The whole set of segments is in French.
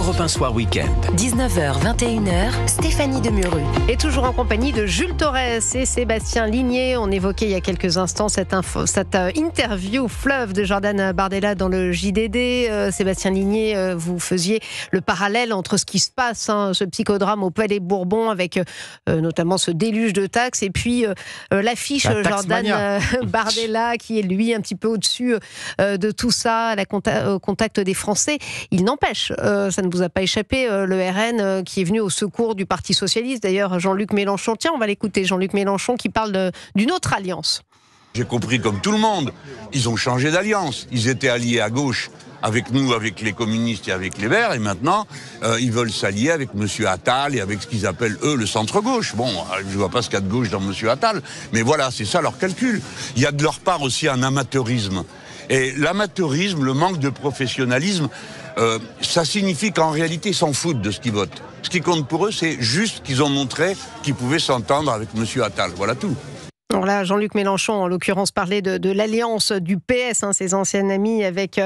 Europe 1 Soir Week-end. 19h, 21h, Stéphanie Demuru. Et toujours en compagnie de Jules Torres et Sébastien Ligné. On évoquait il y a quelques instants cette interview fleuve de Jordan Bardella dans le JDD. Sébastien Ligné, vous faisiez le parallèle entre ce qui se passe, ce psychodrame au Palais Bourbon avec notamment ce déluge de taxes et puis l'affiche Jordan Bardella qui est lui un petit peu au-dessus de tout ça, au contact des Français. Il n'empêche, ça ne vous a pas échappé, le RN qui est venu au secours du Parti Socialiste. D'ailleurs, Jean-Luc Mélenchon, tiens, on va l'écouter, Jean-Luc Mélenchon qui parle d'une autre alliance. J'ai compris comme tout le monde, ils ont changé d'alliance. Ils étaient alliés à gauche avec nous, avec les communistes et avec les Verts, et maintenant, ils veulent s'allier avec M. Attal et avec ce qu'ils appellent, eux, le centre-gauche. Bon, je ne vois pas ce qu'il y a de gauche dans M. Attal, mais voilà, c'est ça leur calcul. Il y a de leur part aussi un amateurisme. Et l'amateurisme, le manque de professionnalisme, ça signifie qu'en réalité, ils s'en foutent de ce qu'ils votent. Ce qui compte pour eux, c'est juste qu'ils ont montré qu'ils pouvaient s'entendre avec M. Attal. Voilà tout. Alors là, Jean-Luc Mélenchon, en l'occurrence, parlait de l'alliance du PS, ses anciens amis avec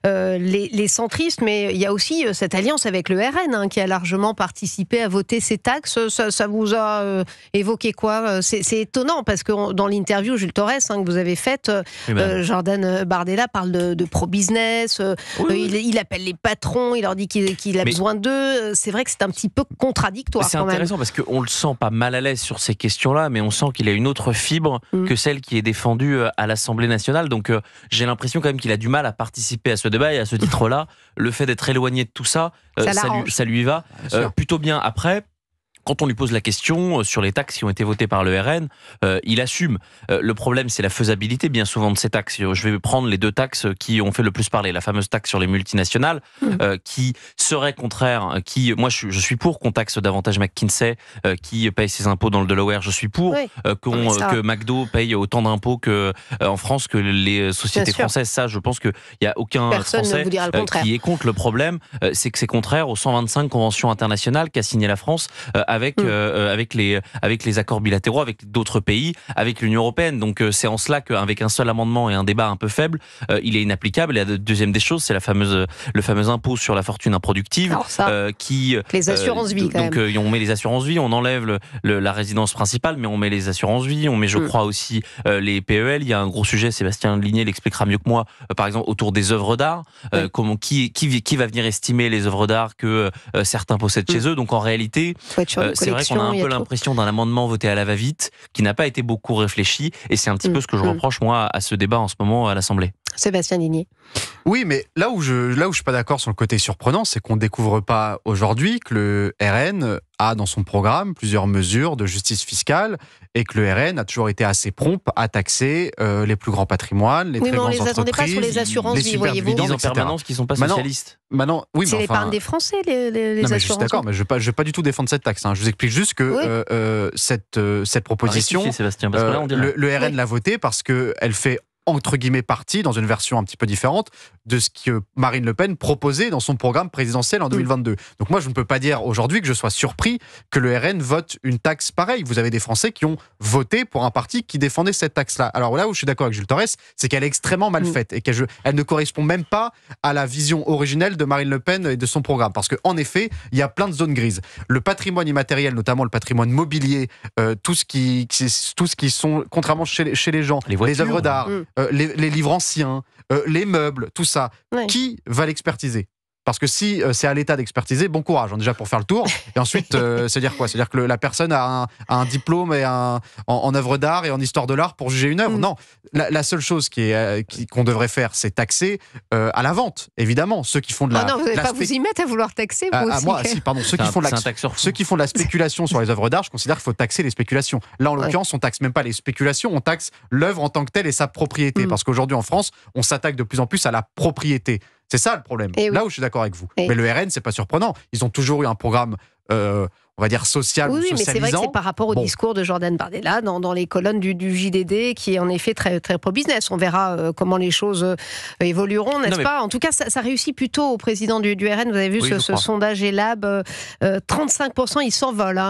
les centristes, mais il y a aussi cette alliance avec le RN qui a largement participé à voter ces taxes. Ça vous a évoqué quoi ? C'est étonnant parce que dans l'interview, Jules Torres, que vous avez faite, Jordan Bardella parle de pro-business, il appelle les patrons, il leur dit qu'il a besoin d'eux. C'est vrai que c'est un petit peu contradictoire. C'est intéressant parce qu'on le sent pas mal à l'aise sur ces questions-là, mais on sent qu'il a une autre fibre que celle qui est défendue à l'Assemblée nationale. Donc j'ai l'impression quand même qu'il a du mal à participer à ce débat, et à ce titre-là, le fait d'être éloigné de tout ça, ça lui va plutôt bien. Après, quand on lui pose la question sur les taxes qui ont été votées par le RN, il assume. Le problème, c'est la faisabilité bien souvent de ces taxes. Je vais prendre les deux taxes qui ont fait le plus parler. La fameuse taxe sur les multinationales, qui serait contraire, moi je suis pour qu'on taxe davantage McKinsey, qui paye ses impôts dans le Delaware. Je suis pour que McDo paye autant d'impôts en France que les sociétés françaises. Ça, je pense qu'il n'y a aucun Français qui est contre. Le problème, c'est que c'est contraire aux 125 conventions internationales qu'a signé la France avec les accords bilatéraux avec d'autres pays, avec l'Union européenne. Donc c'est en cela qu'avec un seul amendement et un débat un peu faible, il est inapplicable. Et la deuxième des choses, c'est le fameux impôt sur la fortune improductive. Les assurances vie, quand donc on met les assurances vie, on enlève la résidence principale, mais on met les assurances vie, on met, je crois aussi, les PEL. Il y a un gros sujet, Sébastien Ligné l'expliquera mieux que moi, par exemple autour des œuvres d'art. Qui va venir estimer les œuvres d'art que certains possèdent chez eux. Donc en réalité, c'est vrai qu'on a un peu l'impression d'un amendement voté à la va-vite, qui n'a pas été beaucoup réfléchi, et c'est un petit peu ce que je reproche, moi, à ce débat en ce moment à l'Assemblée. Sébastien Ligné. Oui, mais là où je suis pas d'accord sur le côté surprenant, c'est qu'on découvre pas aujourd'hui que le RN a dans son programme plusieurs mesures de justice fiscale, et que le RN a toujours été assez prompt à taxer les plus grands patrimoines, les très grandes entreprises. Oui, mais on les attendait pas sur les assurances vie, voyez-vous. Ils disent en permanence qu'ils sont pas socialistes. C'est l'épargne des Français, les assurances. Je suis d'accord, mais je vais pas du tout défendre cette taxe. Je vous explique juste que cette proposition, Sébastien, parce que là, on dirait... le RN l'a votée parce qu'elle fait entre guillemets partie, dans une version un petit peu différente, de ce que Marine Le Pen proposait dans son programme présidentiel en 2022. Donc moi, je ne peux pas dire aujourd'hui que je sois surpris que le RN vote une taxe pareille. Vous avez des Français qui ont voté pour un parti qui défendait cette taxe-là. Alors là où je suis d'accord avec Jules Torres, c'est qu'elle est extrêmement mal faite et qu'elle ne correspond même pas à la vision originelle de Marine Le Pen et de son programme. Parce qu'en effet, il y a plein de zones grises. Le patrimoine immatériel, notamment le patrimoine mobilier, tout ce qui sont, contrairement chez les gens, les œuvres d'art, les livres anciens, les meubles, tout ça. Qui va l'expertiser ? Parce que si c'est à l'État d'expertiser, bon courage, déjà pour faire le tour. Et ensuite, c'est-à-dire quoi ? C'est-à-dire que la personne a un diplôme en œuvre d'art et en histoire de l'art pour juger une œuvre ? Non. La seule chose qu'on devrait faire, c'est taxer à la vente, évidemment. Ceux qui font de la... non, vous n'allez pas vous y mettre à vouloir taxer, vous aussi. Moi, si, pardon. Ceux qui font de la spéculation sur les œuvres d'art, je considère qu'il faut taxer les spéculations. Là, en l'occurrence, on taxe même pas les spéculations, on taxe l'œuvre en tant que telle et sa propriété. Parce qu'aujourd'hui, en France, on s'attaque de plus en plus à la propriété. C'est ça le problème. Là où je suis d'accord avec vous. Mais le RN, c'est pas surprenant. Ils ont toujours eu un programme, on va dire, social ou Oui, mais socialisant. c'est vrai que c'est par rapport au discours de Jordan Bardella dans les colonnes du JDD, qui est en effet très, très pro-business. On verra comment les choses évolueront, n'est-ce pas? En tout cas, ça réussit plutôt au président du RN. Vous avez vu ce sondage Elab, 35%, il s'envole.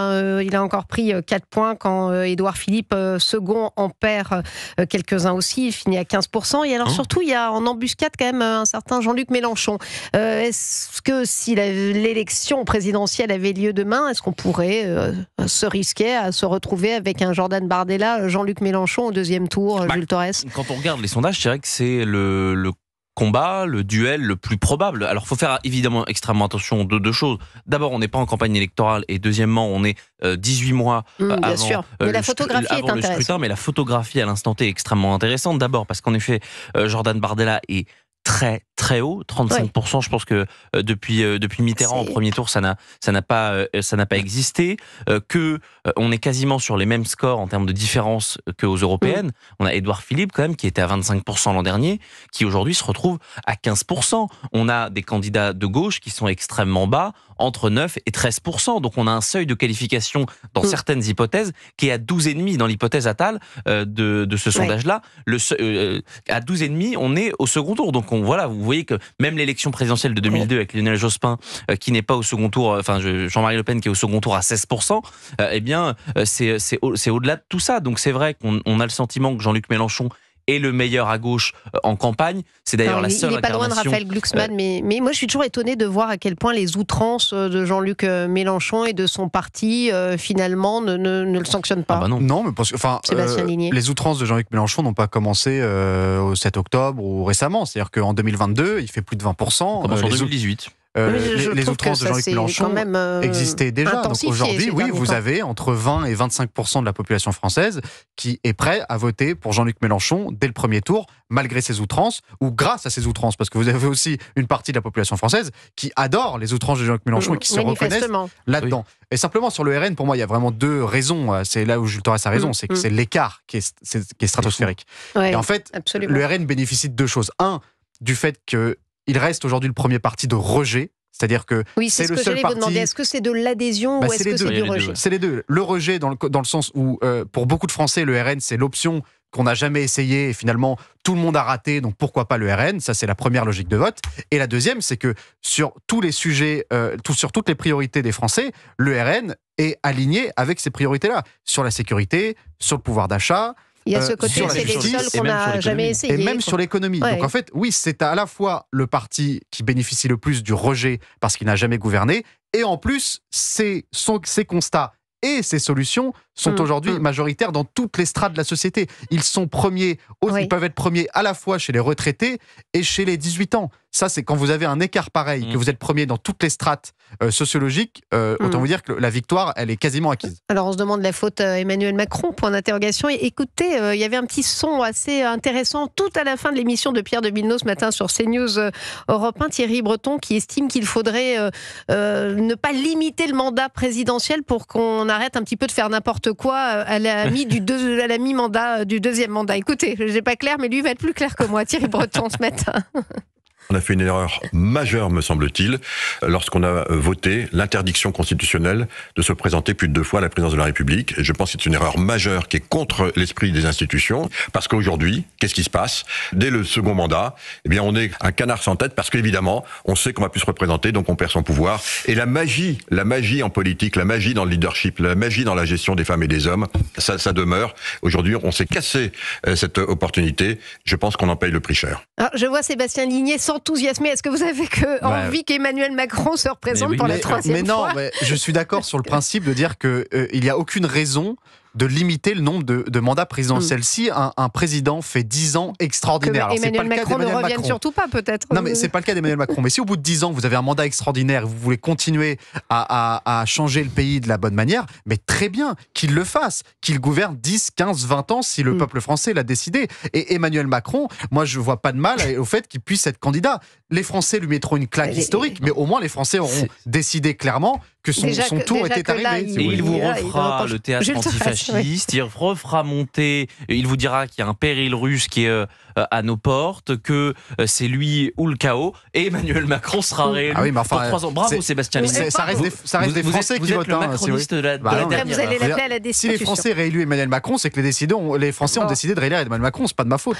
Il a encore pris 4 points quand Édouard Philippe, second, en perd quelques-uns aussi. Il finit à 15%. Et alors surtout, il y a en embuscade quand même un certain Jean-Luc Mélenchon. Est-ce que si l'élection présidentielle avait lieu demain, est-ce qu'on pourrait se risquer à se retrouver avec un Jordan Bardella, Jean-Luc Mélenchon au deuxième tour, Jules Torres? Quand on regarde les sondages, je dirais que c'est le combat, le duel le plus probable. Alors, il faut faire évidemment extrêmement attention de deux choses. D'abord, on n'est pas en campagne électorale, et deuxièmement, on est 18 mois avant, sûr. Mais la photographie est le scrutin. Mais la photographie à l'instant T est extrêmement intéressante. D'abord parce qu'en effet, Jordan Bardella est très très haut, 35%. Je pense que depuis Mitterrand au premier tour, ça n'a pas existé. Que on est quasiment sur les mêmes scores en termes de différence qu'aux européennes. On a Édouard Philippe quand même qui était à 25% l'an dernier, qui aujourd'hui se retrouve à 15%. On a des candidats de gauche qui sont extrêmement bas, entre 9 et 13%. Donc on a un seuil de qualification dans certaines hypothèses qui est à 12,5 dans l'hypothèse Attal de ce sondage-là. À 12,5, on est au second tour. Donc voilà, vous voyez que même l'élection présidentielle de 2002 avec Lionel Jospin qui n'est pas au second tour, Jean-Marie Le Pen qui est au second tour à 16%, eh bien c'est au-delà de tout ça. Donc c'est vrai qu'on a le sentiment que Jean-Luc Mélenchon est le meilleur à gauche en campagne. C'est d'ailleurs la seule incarnation. Il n'est pas loin de Raphaël Glucksmann, mais moi je suis toujours étonné de voir à quel point les outrances de Jean-Luc Mélenchon et de son parti finalement ne le sanctionnent pas. Ah bah non. Non, mais parce que les outrances de Jean-Luc Mélenchon n'ont pas commencé au 7 octobre ou récemment. C'est-à-dire qu'en 2022, il fait plus de 20%. On commence en 2018. Les outrances de Jean-Luc Mélenchon existaient déjà. Donc aujourd'hui, oui, vous avez entre 20 et 25% de la population française qui est prêt à voter pour Jean-Luc Mélenchon dès le premier tour, malgré ses outrances, ou grâce à ses outrances, parce que vous avez aussi une partie de la population française qui adore les outrances de Jean-Luc Mélenchon et qui se reconnaissent là-dedans. Oui. Et simplement sur le RN, pour moi, il y a vraiment deux raisons. C'est là où Jules Torres a raison, c'est que c'est l'écart qui est stratosphérique. Et en fait, le RN bénéficie de deux choses. Un, du fait que il reste aujourd'hui le premier parti de rejet. C'est-à-dire que c'est le seul parti. Vous demander, est-ce que c'est de l'adhésion ou est-ce que c'est du rejet? C'est les deux. Le rejet dans le sens où, pour beaucoup de Français, le RN, c'est l'option qu'on n'a jamais essayé et finalement tout le monde a raté, donc pourquoi pas le RN? Ça, c'est la première logique de vote. Et la deuxième, c'est que sur tous les sujets, sur toutes les priorités des Français, le RN est aligné avec ces priorités-là. Sur la sécurité, sur le pouvoir d'achat. Il y a ce côté, c'est les seuls qu'on n'a jamais essayé. Et même sur l'économie. Ouais. Donc en fait, oui, c'est à la fois le parti qui bénéficie le plus du rejet parce qu'il n'a jamais gouverné, et en plus, ses constats et ses solutions sont aujourd'hui majoritaires dans toutes les strates de la société. Ils sont premiers, ils peuvent être premiers à la fois chez les retraités et chez les 18 ans. Ça, c'est quand vous avez un écart pareil, que vous êtes premier dans toutes les strates sociologiques, autant vous dire que la victoire, elle est quasiment acquise. Alors, on se demande la faute à Emmanuel Macron, point d'interrogation. Et écoutez, il y avait un petit son assez intéressant tout à la fin de l'émission de Pierre de Villeneuve ce matin sur CNews Europe 1, Thierry Breton, qui estime qu'il faudrait ne pas limiter le mandat présidentiel pour qu'on arrête un petit peu de faire n'importe quoi à la mi-mandat du deuxième mandat. Écoutez, je n'ai pas clair, mais lui va être plus clair que moi, Thierry Breton, ce matin. On a fait une erreur majeure, me semble-t-il, lorsqu'on a voté l'interdiction constitutionnelle de se présenter plus de 2 fois à la présidence de la République. Et je pense que c'est une erreur majeure qui est contre l'esprit des institutions, parce qu'aujourd'hui, qu'est-ce qui se passe? Dès le second mandat, eh bien, on est un canard sans tête, parce qu'évidemment, on sait qu'on va plus se représenter, donc on perd son pouvoir. Et la magie en politique, la magie dans le leadership, la magie dans la gestion des femmes et des hommes, ça demeure. Aujourd'hui, on s'est cassé cette opportunité. Je pense qu'on en paye le prix cher. Alors, je vois Sébastien Ligné enthousiasmé. Est-ce que vous avez envie qu'Emmanuel Macron se représente pour la troisième fois? Mais non, je suis d'accord sur le principe de dire qu'il n'y a aucune raison de limiter le nombre de mandats présidentiels. Si un président fait 10 ans extraordinaires... Que Emmanuel Macron ne revienne surtout pas, peut-être. Non, mais c'est pas le cas d'Emmanuel Macron. Mais si au bout de 10 ans, vous avez un mandat extraordinaire et vous voulez continuer à changer le pays de la bonne manière, mais très bien, qu'il le fasse. Qu'il gouverne 10, 15, 20 ans si le peuple français l'a décidé. Et Emmanuel Macron, moi, je vois pas de mal au fait qu'il puisse être candidat. Les Français lui mettront une claque historique, mais au moins les Français auront décidé clairement que son tour déjà était que là, arrivé. si Et vous il voulez. vous Là, il refera reproche le théâtre Jules Torres, antifasciste, il refera monter, il vous dira qu'il y a un péril russe qui est à nos portes, que c'est lui ou le chaos, et Emmanuel Macron sera réélu Ah oui, mais enfin, pour 3 ans. Bravo c'est- Sébastien Oui, Ligné. Ça reste des Vous Français êtes- qui vous votent. êtes le hein, si vous voulez. macroniste de la Bah non. Après, dernière. vous allez l'appeler à la Si les destitution. Français réélu Emmanuel Macron, c'est que les Français ont Bon. décidé de réélire Emmanuel Macron, c'est pas de ma faute.